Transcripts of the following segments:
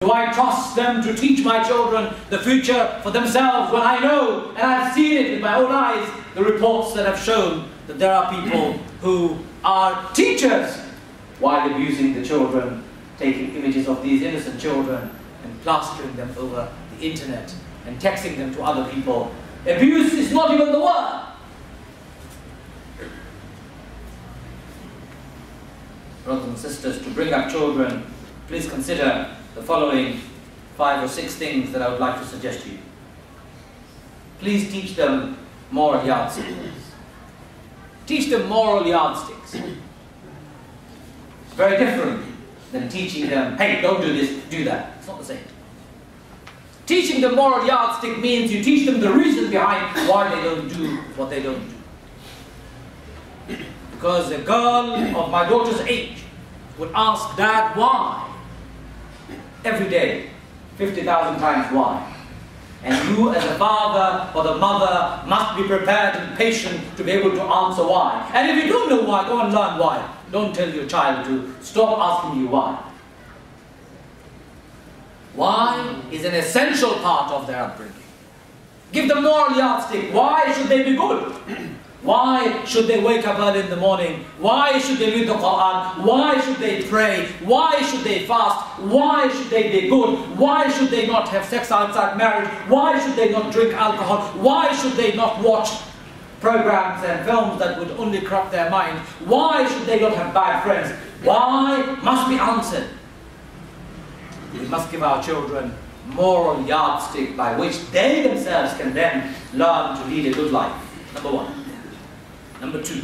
Do I trust them to teach my children the future for themselves when I know, and I've seen it with my own eyes, the reports that have shown that there are people who are teachers while abusing the children, taking images of these innocent children and plastering them over the internet and texting them to other people. Abuse is not even the word. Brothers and sisters, to bring up children, please consider the following 5 or 6 things that I would like to suggest to you. Please teach them moral yardsticks. Teach them moral yardsticks. It's very different than teaching them, hey, don't do this, do that. It's not the same. Teaching them moral yardstick means you teach them the reason behind why they don't do what they don't do. Because a girl of my daughter's age would ask, Dad, why? Every day, 50,000 times why. And you as a father or the mother must be prepared and patient to be able to answer why. And if you don't know why, go and learn why. Don't tell your child to stop asking you why. Why is an essential part of their upbringing. Give them moral yardstick. Why should they be good? Why should they wake up early in the morning? Why should they read the Quran? Why should they pray? Why should they fast? Why should they be good? Why should they not have sex outside marriage? Why should they not drink alcohol? Why should they not watch programs and films that would only corrupt their mind? Why should they not have bad friends? Why must be answered. We must give our children moral yardstick by which they themselves can then learn to lead a good life. Number 1. Number 2,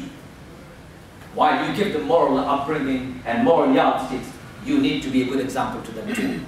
while you give them moral upbringing and moral yardsticks, you need to be a good example to them too.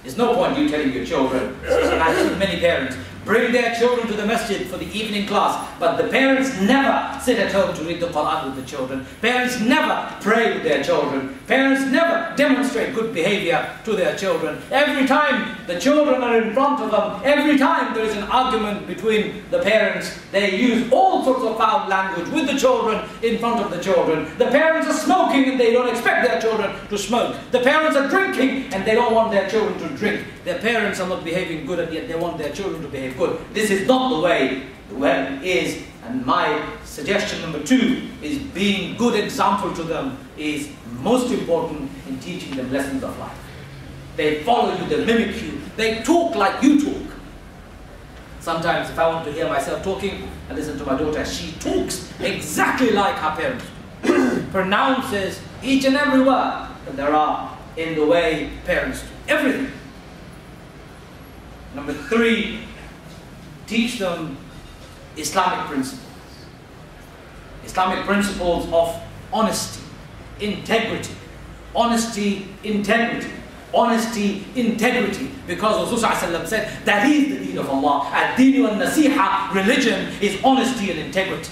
There's no point you telling your children, I've seen many parents, bring their children to the masjid for the evening class, but the parents never sit at home to read the Quran with the children. Parents never pray with their children. Parents never demonstrate good behavior to their children. Every time the children are in front of them, every time there is an argument between the parents, they use all sorts of foul language with the children in front of the children. The parents are smoking and they don't expect their children to smoke. The parents are drinking and they don't want their children to drink. Their parents are not behaving good and yet they want their children to behave good. This is not the way. The way is, and my suggestion number 2 is being good example to them is most important in teaching them lessons of life. They follow you, they mimic you, they talk like you talk. Sometimes if I want to hear myself talking, I listen to my daughter. She talks exactly like her parents do. Pronounces each and every word that there are in the way parents do. Everything. Number 3, teach them Islamic principles. Islamic principles of honesty, integrity. Honesty, integrity. Honesty, integrity. Because Rasulullah said, that is the deen of Allah. Ad-deen wa nasiha, religion is honesty and integrity.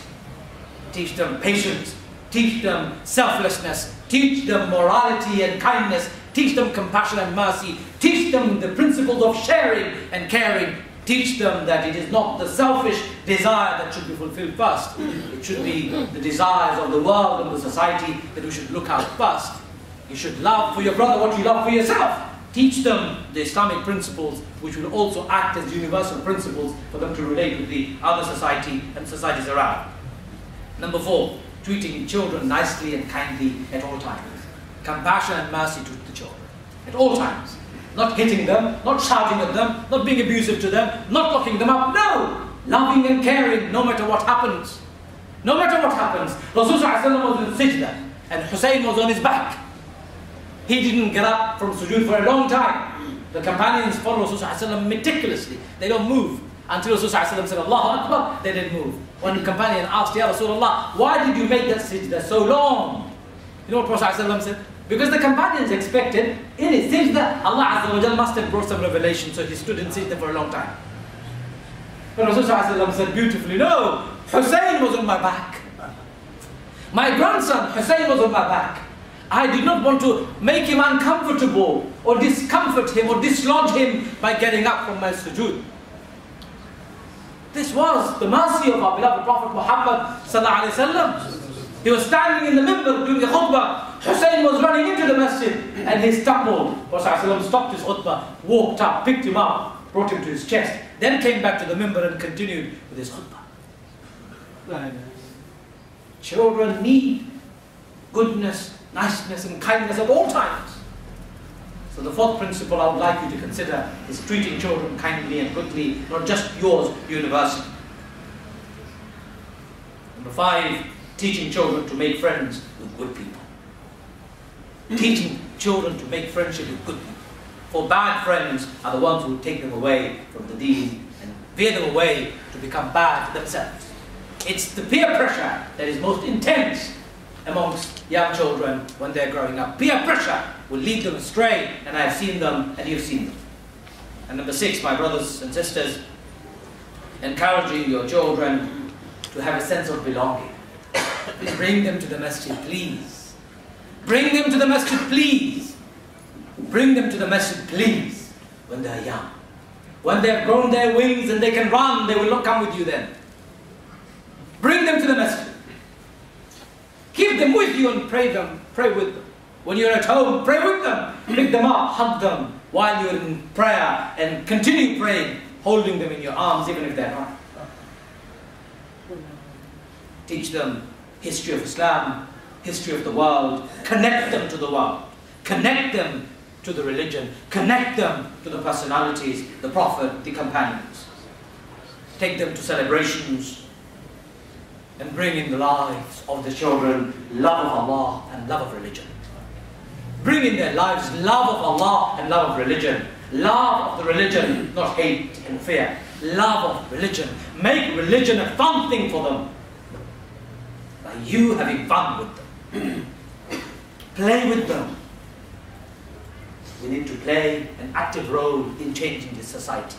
Teach them patience. Teach them selflessness. Teach them morality and kindness. Teach them compassion and mercy. Teach them the principles of sharing and caring. Teach them that it is not the selfish desire that should be fulfilled first. It should be the desires of the world and the society that we should look out first. You should love for your brother what you love for yourself. Teach them the Islamic principles which will also act as universal principles for them to relate with the other society and societies around. Number 4, treating children nicely and kindly at all times. Compassion and mercy to the children at all times. Not hitting them, not shouting at them, not being abusive to them, not locking them up. No! Loving and caring no matter what happens. No matter what happens. Rasulullah was in sajda and Hussein was on his back. He didn't get up from sujood for a long time. The companions follow Rasulullah meticulously. They don't move. Until Rasulullah said, Allahu Akbar, they didn't move. One companion asked, Ya Rasulullah, why did you make that sajda so long? You know what Rasulullah said? Because the companions expected, in his sajda, Allah Azza wa Jal must have brought some revelation, so he stood in sajda for a long time. But Rasulullah said beautifully, no, Hussein was on my back. My grandson, Hussein, was on my back. I did not want to make him uncomfortable, or discomfort him, or dislodge him by getting up from my sujood. This was the mercy of our beloved Prophet Muhammad sallallahu alaihi wasallam. He was standing in the minbar doing the khutbah. Hussein was running into the masjid and he stumbled. Prophet stopped his khutbah, walked up, picked him up, brought him to his chest, then came back to the minbar and continued with his khutbah. Children need goodness, niceness and kindness at all times. So the fourth principle I would like you to consider is treating children kindly and goodly, not just yours university. Number 5, teaching children to make friends with good people. Teaching children to make friendship with good people. For bad friends are the ones who take them away from the deen and veer them away to become bad themselves. It's the peer pressure that is most intense amongst young children when they're growing up. Peer pressure will lead them astray, and I've seen them and you've seen them. And number 6, my brothers and sisters, encouraging your children to have a sense of belonging. Please bring them to the masjid, please. Bring them to the masjid, please. Bring them to the masjid, please, when they're young. When they've grown their wings and they can run, they will not come with you then. Bring them to the masjid. Keep them with you and pray with them. When you're at home, pray with them. Pick them up, hug them while you're in prayer, and continue praying, holding them in your arms even if they're not. Teach them history of Islam, history of the world. Connect them to the world. Connect them to the religion. Connect them to the personalities, the Prophet, the companions. Take them to celebrations and bring in the lives of the children love of Allah and love of religion. Bring in their lives love of Allah and love of religion. Love of the religion, not hate and fear. Love of religion. Make religion a fun thing for them. By you having fun with them. Play with them. We need to play an active role in changing this society.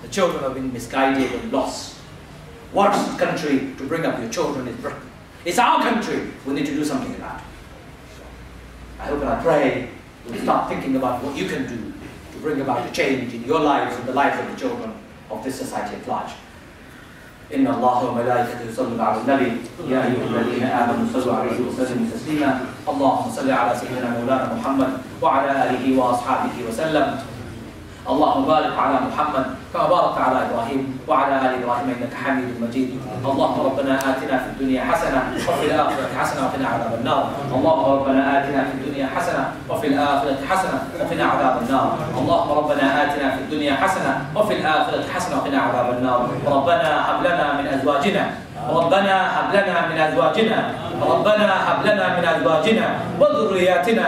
The children have been misguided and lost. Worst country to bring up your children is Britain. It's our country. We need to do something about it. I hope and I pray you'll start thinking about what you can do to bring about a change in your lives and the lives of the children of this society at large. إن الله وملائكته يصلون على النبي يا أيها الذين آمنوا صلوا عليه وسلموا تسليما اللهم صل على سيدنا مولانا محمد وعلى آله وأصحابه وسلم اللهم بارك على محمد كما باركت على إبراهيم وعلى آل إبراهيم إنك حميد مجيد اللهم ربنا آتنا في الدنيا حسنة وفي الآخرة حسنة وقنا عذاب النار اللهم ربنا آتنا في الدنيا حسنة وفي الآخرة حسنة وقنا عذاب النار اللهم ربنا آتنا في الدنيا حسنة وفي الآخرة حسنة وقنا عذاب النار ربنا هب لنا من أزواجنا ربنا هب لنا من أزواجنا ربنا هب لنا من أزواجنا وذرياتنا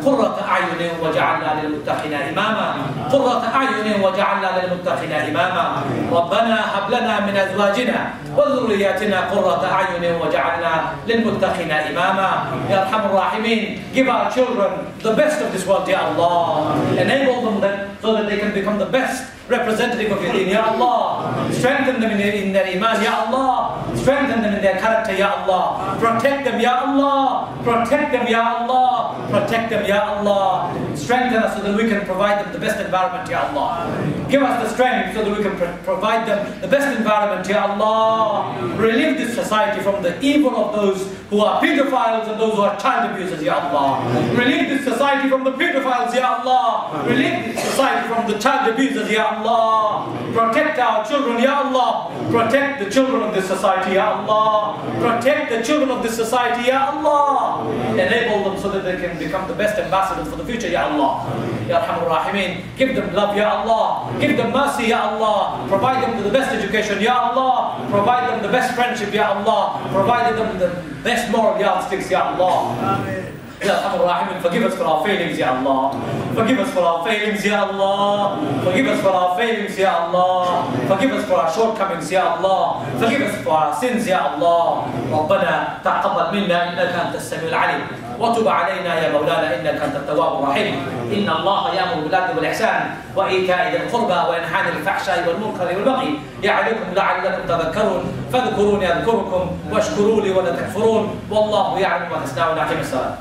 قرة أعين وجعلنا للمتقين إماما قرة أعين وجعلنا للمتقين إماما ربنا هب لنا من أزواجنا وذرياتنا قرة أعين وجعلنا للمتقين إماما يا أرحم الراحمين. Give our children the best of this world, Ya Allah. Enable them so that they can become the best representative of your deen, Ya Allah. Strengthen them in their iman, Ya Allah. Strengthen them in their character, Ya Allah. Protect them, Ya Allah. Protect them, Ya Allah. Protect them, Ya Allah. Strengthen us so that we can provide them the best environment, Ya Allah. Give us the strength so that we can provide them the best environment, Ya Allah. Relieve this society from the evil of those who are pedophiles and those who are child abusers, Ya Allah. Relieve this society from the pedophiles, Ya Allah. Relieve this society from the child abusers, Ya Allah. Protect our children, Ya Allah. Protect the children of this society, Ya Allah. Protect the children of this society, Ya Allah. Enable them so that they can become the best ambassadors for the future, Ya Allah. Ya Arhamar Rahimeen. Give them love, Ya Allah. Give them mercy, Ya Allah. Provide them with the best education, Ya Allah. Provide them the best friendship, Ya Allah. Provide them the best moral yardsticks, Ya Allah. Amen. Ya Arhamar Rahimeen, forgive us for our failings, Ya Allah. Forgive us for our failings, Ya Allah. Forgive us for our failings, Ya Allah. Forgive us for our shortcomings, Ya Allah. Forgive us for our sins, Ya Allah. ربنا تقبل منا إنك أنت السميع العليم وتب علينا يا مولانا إنك أنت التواب الرحيم. إن الله يأمر بالعدل والإحسان وإيتاء ذي القربى وينهى عن الفحشاء والمنكر والبغي يعظكم لعلكم تذكرون فاذكروني أذكركم واشكروا لي ولا تكفرون والله يعلم ما تصنعون. أقم الصلاة.